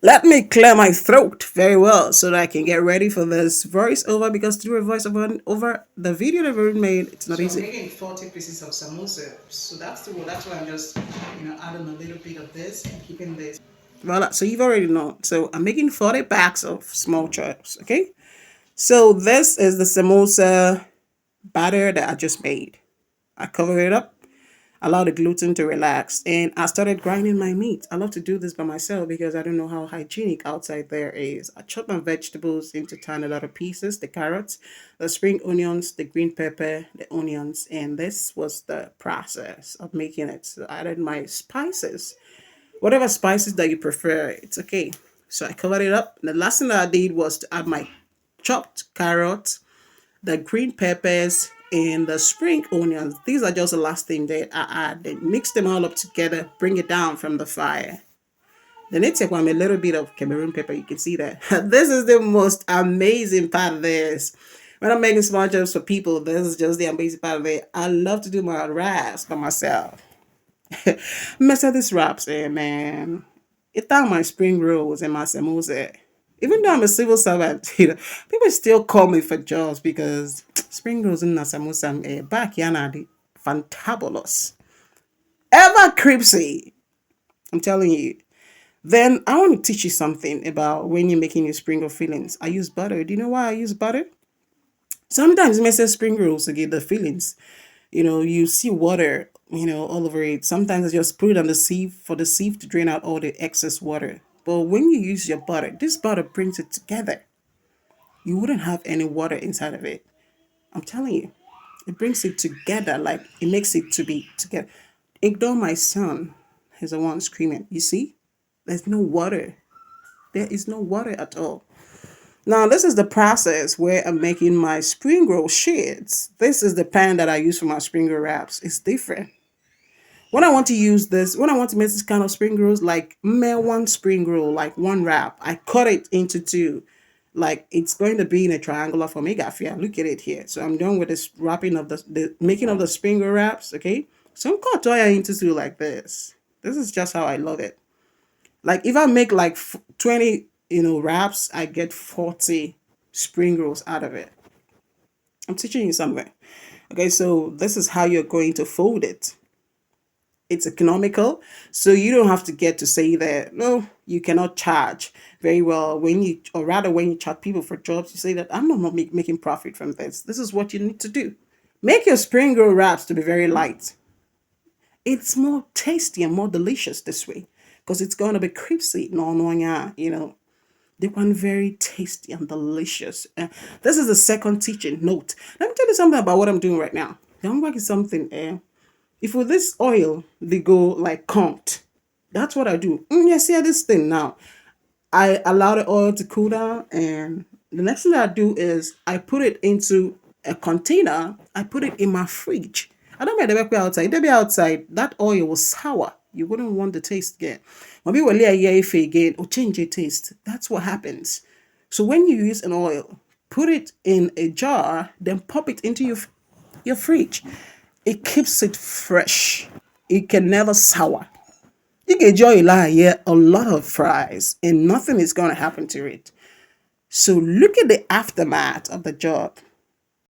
Let me clear my throat very well so that I can get ready for this voiceover, because to do a voiceover over the video that we made, it's not easy. I'm making 40 pieces of samosa, so that's the rule. That's why I'm just, adding a little bit of this and keeping this. Voila, so you've already known. So I'm making 40 packs of small chops, okay? So this is the samosa batter that I just made. I cover it up, allow the gluten to relax, and I started grinding my meat. I love to do this by myself because I don't know how hygienic outside there is. I chop my vegetables into tiny little pieces, the carrots, the spring onions, the green pepper, the onions, and this was the process of making it. So I added my spices, whatever spices that you prefer, it's okay. So I covered it up. The last thing that I did was to add my chopped carrots, the green peppers, and the spring onions. These are just the last thing that I add. Then mix them all up together, bring it down from the fire. Then it take one a little bit of Cameroon pepper. You can see that. This is the most amazing part of this. When I'm making small jobs for people, this is just the amazing part of it. I love to do my wraps by myself. Mess up these wraps, man. It down my spring rolls and my samosa. Even though I'm a civil servant, people still call me for jobs because spring rolls and samosa back yana the fantabulous. Ever cripsy. I'm telling you. Then I want to teach you something about when you're making your spring roll fillings. I use butter. Do you know why I use butter? Sometimes it makes spring rolls to get the fillings. You see water, all over it. Sometimes I just put it on the sieve for the sieve to drain out all the excess water. But when you use your butter, this butter brings it together. You wouldn't have any water inside of it. I'm telling you, it brings it together, like it makes it to be together. Ignore my son. He's the one screaming. You see? There's no water. There is no water at all. Now, this is the process where I'm making my spring roll sheets. This is the pan that I use for my spring roll wraps. It's different. When I want to use this, when I want to make this kind of spring rolls, like one spring roll, like one wrap, I cut it into two. Like it's going to be in a triangular form. Megafia, look at it here. So I'm done with this wrapping of the making of the spring roll wraps. Okay, so I'm cut toya into two like this. This is just how I love it. Like if I make like 20, wraps, I get 40 spring rolls out of it. I'm teaching you something. Okay, so this is how you're going to fold it. It's economical, so you don't have to get to say that no, you cannot charge very well when you, or rather when you charge people for jobs, you say that I'm not making profit from this. This is what you need to do. Make your spring roll wraps to be very light. It's more tasty and more delicious this way because it's going to be crispy. No, yeah, they want very tasty and delicious. This is the second teaching note. Let me tell you something about what I'm doing right now. I'm working something. If with this oil they go like conked, that's what I do. Yes, yeah, this thing now. I allow the oil to cool down, and the next thing I do is I put it into a container. I put it in my fridge. I don't mind the be outside. They be outside. That oil was sour. You wouldn't want the taste again. Maybe we'll a year if again or change your taste. That's what happens. So when you use an oil, put it in a jar, then pop it into your fridge. It keeps it fresh. It can never sour. You can enjoy a lot of fries and nothing is going to happen to it. So look at the aftermath of the job.